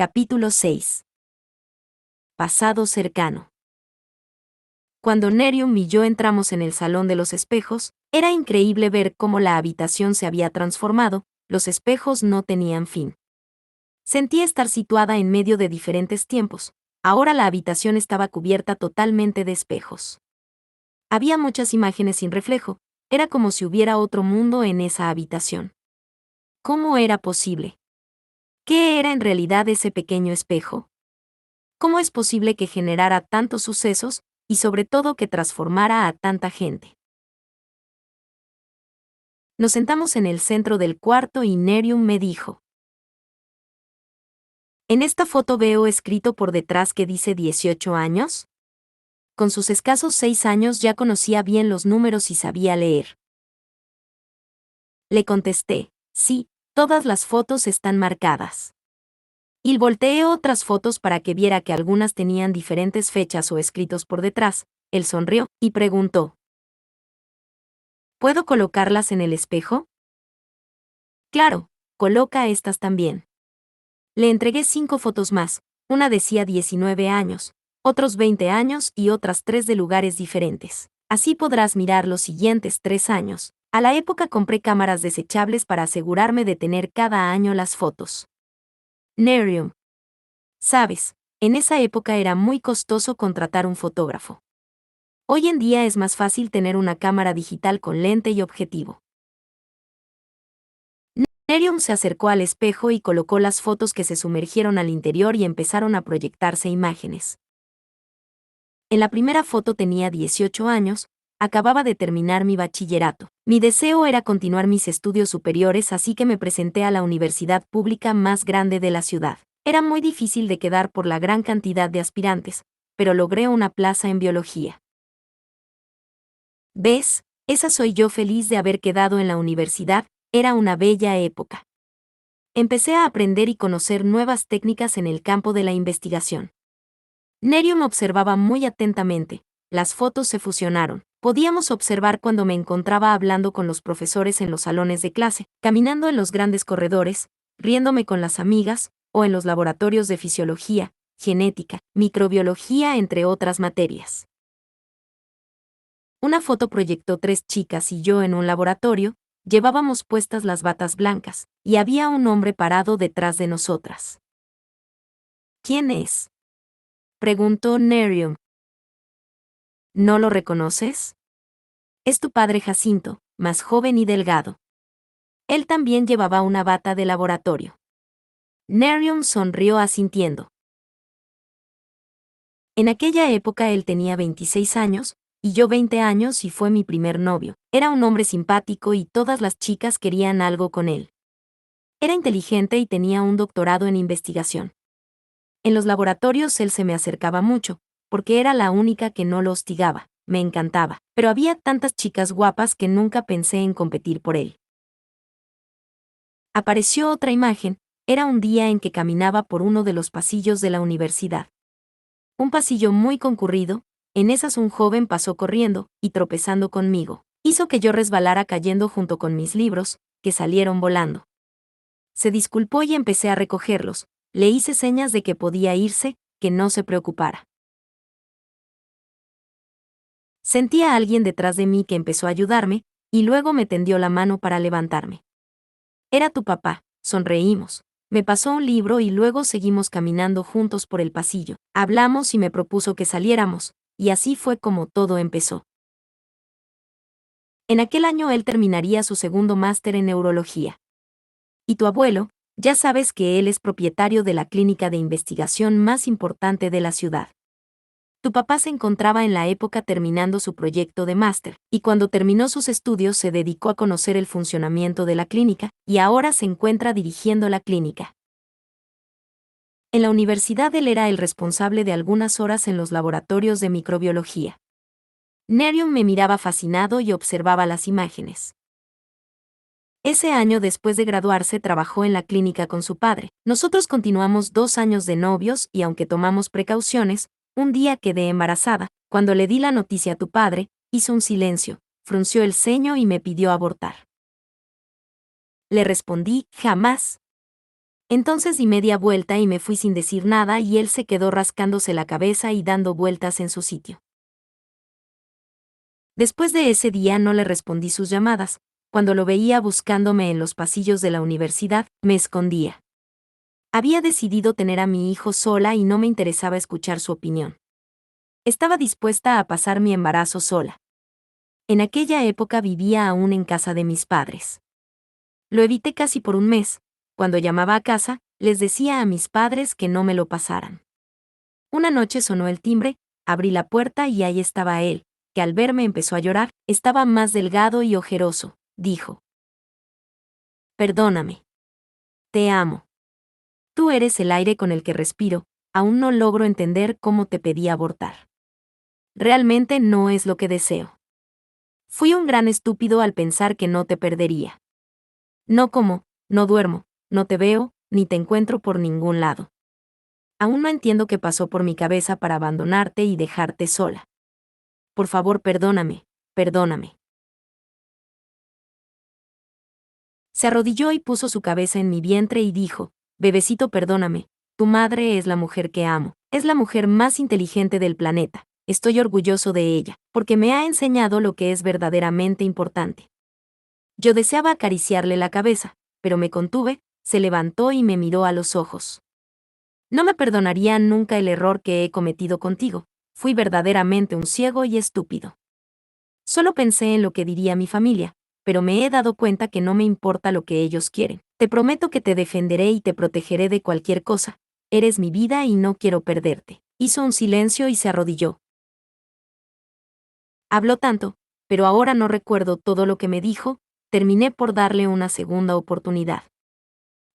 Capítulo 6. Pasado cercano. Cuando Nerium y yo entramos en el salón de los espejos, era increíble ver cómo la habitación se había transformado, los espejos no tenían fin. Sentí estar situada en medio de diferentes tiempos, ahora la habitación estaba cubierta totalmente de espejos. Había muchas imágenes sin reflejo, era como si hubiera otro mundo en esa habitación. ¿Cómo era posible? ¿Qué era en realidad ese pequeño espejo? ¿Cómo es posible que generara tantos sucesos, y sobre todo que transformara a tanta gente? Nos sentamos en el centro del cuarto y Nerium me dijo: ¿en esta foto veo escrito por detrás que dice 18 años? Con sus escasos 6 años ya conocía bien los números y sabía leer. Le contesté: sí, todas las fotos están marcadas. Y volteé otras fotos para que viera que algunas tenían diferentes fechas o escritos por detrás. Él sonrió y preguntó: ¿puedo colocarlas en el espejo? Claro, coloca estas también. Le entregué 5 fotos más, una decía 19 años, otros 20 años y otras 3 de lugares diferentes. Así podrás mirar los siguientes 3 años. A la época compré cámaras desechables para asegurarme de tener cada año las fotos. Nerium. Sabes, en esa época era muy costoso contratar un fotógrafo. Hoy en día es más fácil tener una cámara digital con lente y objetivo. Nerium se acercó al espejo y colocó las fotos que se sumergieron al interior y empezaron a proyectarse imágenes. En la primera foto tenía 18 años, acababa de terminar mi bachillerato. Mi deseo era continuar mis estudios superiores, así que me presenté a la universidad pública más grande de la ciudad. Era muy difícil de quedar por la gran cantidad de aspirantes, pero logré una plaza en biología. ¿Ves? Esa soy yo, feliz de haber quedado en la universidad. Era una bella época. Empecé a aprender y conocer nuevas técnicas en el campo de la investigación. Nerium observaba muy atentamente. Las fotos se fusionaron. Podíamos observar cuando me encontraba hablando con los profesores en los salones de clase, caminando en los grandes corredores, riéndome con las amigas, o en los laboratorios de fisiología, genética, microbiología, entre otras materias. Una foto proyectó 3 chicas y yo en un laboratorio. Llevábamos puestas las batas blancas, y había un hombre parado detrás de nosotras. ¿Quién es?, preguntó Nerium. ¿No lo reconoces? Es tu padre Jacinto, más joven y delgado. Él también llevaba una bata de laboratorio. Nerium sonrió asintiendo. En aquella época él tenía 26 años, y yo 20 años, y fue mi primer novio. Era un hombre simpático y todas las chicas querían algo con él. Era inteligente y tenía un doctorado en investigación. En los laboratorios él se me acercaba mucho, porque era la única que no lo hostigaba. Me encantaba, pero había tantas chicas guapas que nunca pensé en competir por él. Apareció otra imagen. Era un día en que caminaba por uno de los pasillos de la universidad. Un pasillo muy concurrido. En esas un joven pasó corriendo, y tropezando conmigo, hizo que yo resbalara cayendo junto con mis libros, que salieron volando. Se disculpó y empecé a recogerlos. Le hice señas de que podía irse, que no se preocupara. Sentí a alguien detrás de mí que empezó a ayudarme, y luego me tendió la mano para levantarme. Era tu papá. Sonreímos. Me pasó un libro y luego seguimos caminando juntos por el pasillo. Hablamos y me propuso que saliéramos, y así fue como todo empezó. En aquel año él terminaría su segundo máster en neurología. Y tu abuelo, ya sabes que él es propietario de la clínica de investigación más importante de la ciudad. Tu papá se encontraba en la época terminando su proyecto de máster, y cuando terminó sus estudios se dedicó a conocer el funcionamiento de la clínica, y ahora se encuentra dirigiendo la clínica. En la universidad él era el responsable de algunas horas en los laboratorios de microbiología. Nerium me miraba fascinado y observaba las imágenes. Ese año, después de graduarse, trabajó en la clínica con su padre. Nosotros continuamos 2 años de novios y aunque tomamos precauciones, un día quedé embarazada. Cuando le di la noticia a tu padre, hizo un silencio, frunció el ceño y me pidió abortar. Le respondí: jamás. Entonces di media vuelta y me fui sin decir nada y él se quedó rascándose la cabeza y dando vueltas en su sitio. Después de ese día no le respondí sus llamadas. Cuando lo veía buscándome en los pasillos de la universidad, me escondía. Había decidido tener a mi hijo sola y no me interesaba escuchar su opinión. Estaba dispuesta a pasar mi embarazo sola. En aquella época vivía aún en casa de mis padres. Lo evité casi por un mes. Cuando llamaba a casa, les decía a mis padres que no me lo pasaran. Una noche sonó el timbre, abrí la puerta y ahí estaba él, que al verme empezó a llorar. Estaba más delgado y ojeroso, dijo. Perdóname. Te amo. Tú eres el aire con el que respiro, aún no logro entender cómo te pedí abortar. Realmente no es lo que deseo. Fui un gran estúpido al pensar que no te perdería. No como, no duermo, no te veo, ni te encuentro por ningún lado. Aún no entiendo qué pasó por mi cabeza para abandonarte y dejarte sola. Por favor, perdóname, perdóname. Se arrodilló y puso su cabeza en mi vientre y dijo, bebecito, perdóname, tu madre es la mujer que amo, es la mujer más inteligente del planeta, estoy orgulloso de ella, porque me ha enseñado lo que es verdaderamente importante. Yo deseaba acariciarle la cabeza, pero me contuve, se levantó y me miró a los ojos. No me perdonaría nunca el error que he cometido contigo, fui verdaderamente un ciego y estúpido. Solo pensé en lo que diría mi familia, pero me he dado cuenta que no me importa lo que ellos quieren. Te prometo que te defenderé y te protegeré de cualquier cosa. Eres mi vida y no quiero perderte. Hizo un silencio y se arrodilló. Habló tanto, pero ahora no recuerdo todo lo que me dijo. Terminé por darle una segunda oportunidad.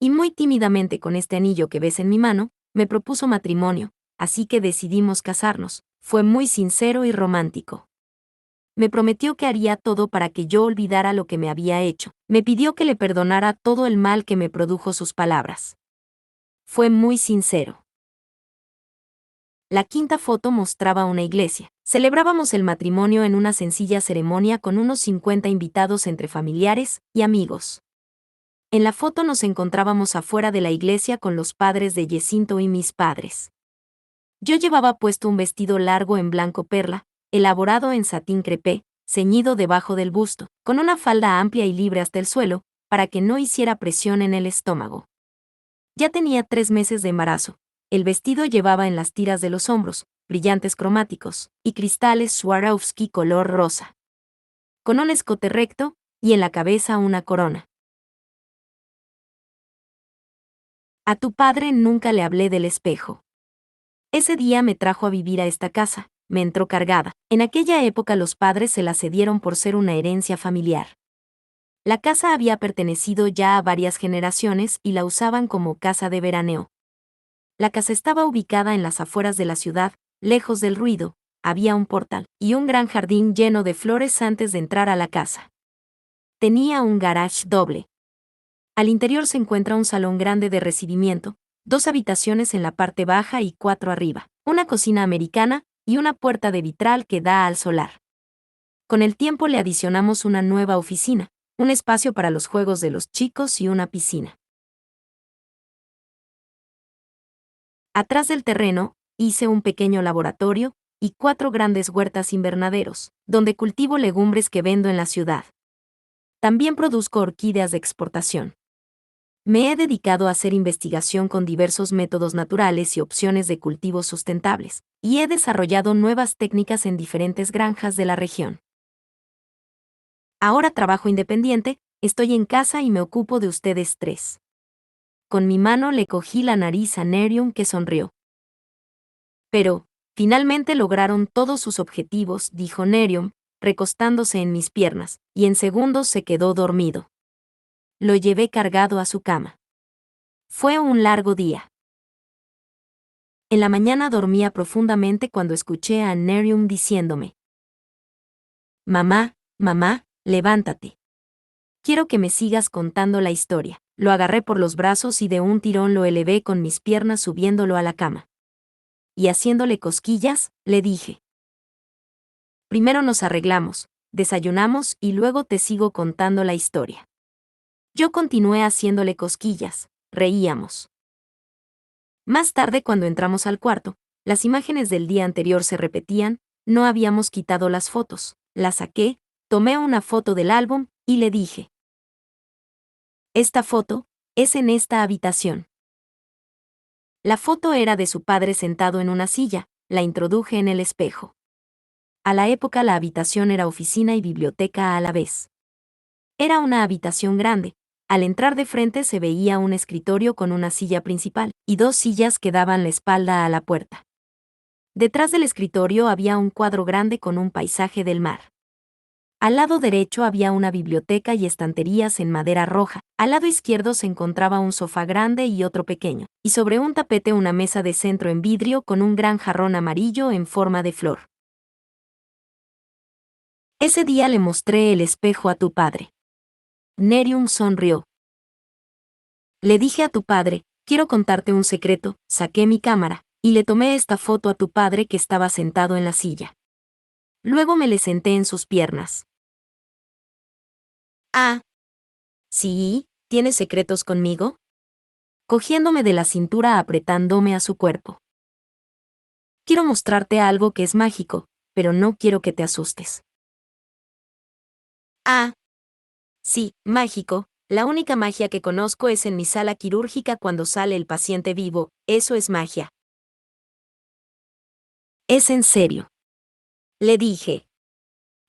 Y muy tímidamente con este anillo que ves en mi mano, me propuso matrimonio, así que decidimos casarnos. Fue muy sincero y romántico. Me prometió que haría todo para que yo olvidara lo que me había hecho. Me pidió que le perdonara todo el mal que me produjo sus palabras. Fue muy sincero. La quinta foto mostraba una iglesia. Celebrábamos el matrimonio en una sencilla ceremonia con unos 50 invitados entre familiares y amigos. En la foto nos encontrábamos afuera de la iglesia con los padres de Jacinto y mis padres. Yo llevaba puesto un vestido largo en blanco perla, elaborado en satín crepé, ceñido debajo del busto, con una falda amplia y libre hasta el suelo, para que no hiciera presión en el estómago. Ya tenía 3 meses de embarazo. El vestido llevaba en las tiras de los hombros, brillantes cromáticos, y cristales Swarovski color rosa. Con un escote recto, y en la cabeza una corona. A tu padre nunca le hablé del espejo. Ese día me trajo a vivir a esta casa, me entró cargada. En aquella época los padres se la cedieron por ser una herencia familiar. La casa había pertenecido ya a varias generaciones y la usaban como casa de veraneo. La casa estaba ubicada en las afueras de la ciudad, lejos del ruido, había un portal y un gran jardín lleno de flores antes de entrar a la casa. Tenía un garage doble. Al interior se encuentra un salón grande de recibimiento, 2 habitaciones en la parte baja y 4 arriba, una cocina americana y una puerta de vitral que da al solar. Con el tiempo le adicionamos una nueva oficina, un espacio para los juegos de los chicos y una piscina. Atrás del terreno, hice un pequeño laboratorio y 4 grandes huertas invernaderos, donde cultivo legumbres que vendo en la ciudad. También produzco orquídeas de exportación. Me he dedicado a hacer investigación con diversos métodos naturales y opciones de cultivos sustentables, y he desarrollado nuevas técnicas en diferentes granjas de la región. Ahora trabajo independiente, estoy en casa y me ocupo de ustedes 3. Con mi mano le cogí la nariz a Nerium, que sonrió. Pero, finalmente lograron todos sus objetivos, dijo Nerium, recostándose en mis piernas, y en segundos se quedó dormido. Lo llevé cargado a su cama. Fue un largo día. En la mañana dormía profundamente cuando escuché a Nerium diciéndome: Mamá, mamá, levántate. Quiero que me sigas contando la historia. Lo agarré por los brazos y de un tirón lo elevé con mis piernas subiéndolo a la cama. Y haciéndole cosquillas, le dije: Primero nos arreglamos, desayunamos y luego te sigo contando la historia. Yo continué haciéndole cosquillas, reíamos. Más tarde, cuando entramos al cuarto, las imágenes del día anterior se repetían, no habíamos quitado las fotos. Las saqué, tomé una foto del álbum y le dije: esta foto es en esta habitación. La foto era de su padre sentado en una silla, la introduje en el espejo. A la época la habitación era oficina y biblioteca a la vez. Era una habitación grande. Al entrar de frente se veía un escritorio con una silla principal, y dos sillas que daban la espalda a la puerta. Detrás del escritorio había un cuadro grande con un paisaje del mar. Al lado derecho había una biblioteca y estanterías en madera roja. Al lado izquierdo se encontraba un sofá grande y otro pequeño, y sobre un tapete una mesa de centro en vidrio con un gran jarrón amarillo en forma de flor. Ese día le mostré el espejo a tu padre. Nerium sonrió. Le dije a tu padre: quiero contarte un secreto. Saqué mi cámara y le tomé esta foto a tu padre que estaba sentado en la silla. Luego me le senté en sus piernas. Ah, sí, ¿tienes secretos conmigo? Cogiéndome de la cintura, apretándome a su cuerpo. Quiero mostrarte algo que es mágico, pero no quiero que te asustes. Ah, sí, mágico. La única magia que conozco es en mi sala quirúrgica cuando sale el paciente vivo. Eso es magia. Es en serio. Le dije.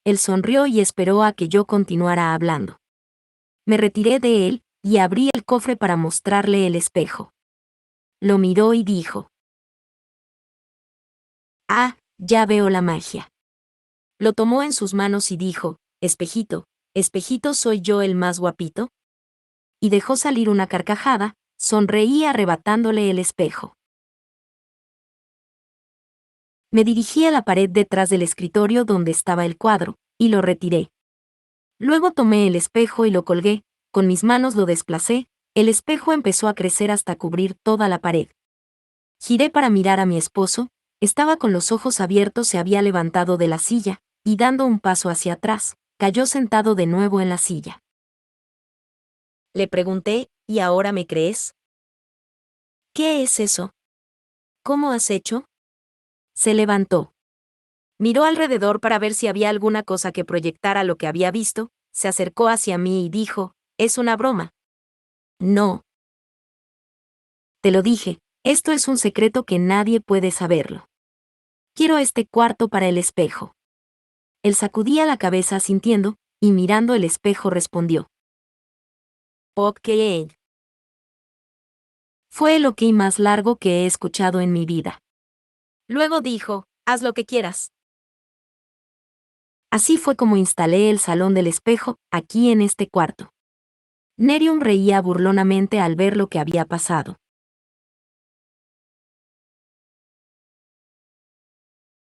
Él sonrió y esperó a que yo continuara hablando. Me retiré de él y abrí el cofre para mostrarle el espejo. Lo miró y dijo: ah, ya veo la magia. Lo tomó en sus manos y dijo: espejito, espejito, ¿soy yo el más guapito? Y dejó salir una carcajada, sonreí arrebatándole el espejo. Me dirigí a la pared detrás del escritorio donde estaba el cuadro, y lo retiré. Luego tomé el espejo y lo colgué, con mis manos lo desplacé, el espejo empezó a crecer hasta cubrir toda la pared. Giré para mirar a mi esposo, estaba con los ojos abiertos, se había levantado de la silla, y dando un paso hacia atrás, cayó sentado de nuevo en la silla. Le pregunté: ¿y ahora me crees? ¿Qué es eso? ¿Cómo has hecho? Se levantó. Miró alrededor para ver si había alguna cosa que proyectara lo que había visto, se acercó hacia mí y dijo: es una broma. No. Te lo dije, esto es un secreto que nadie puede saberlo. Quiero este cuarto para el espejo. Él sacudía la cabeza asintiendo, y mirando el espejo respondió: ok. Fue el ok más largo que he escuchado en mi vida. Luego dijo: haz lo que quieras. Así fue como instalé el salón del espejo, aquí en este cuarto. Nerium reía burlonamente al ver lo que había pasado.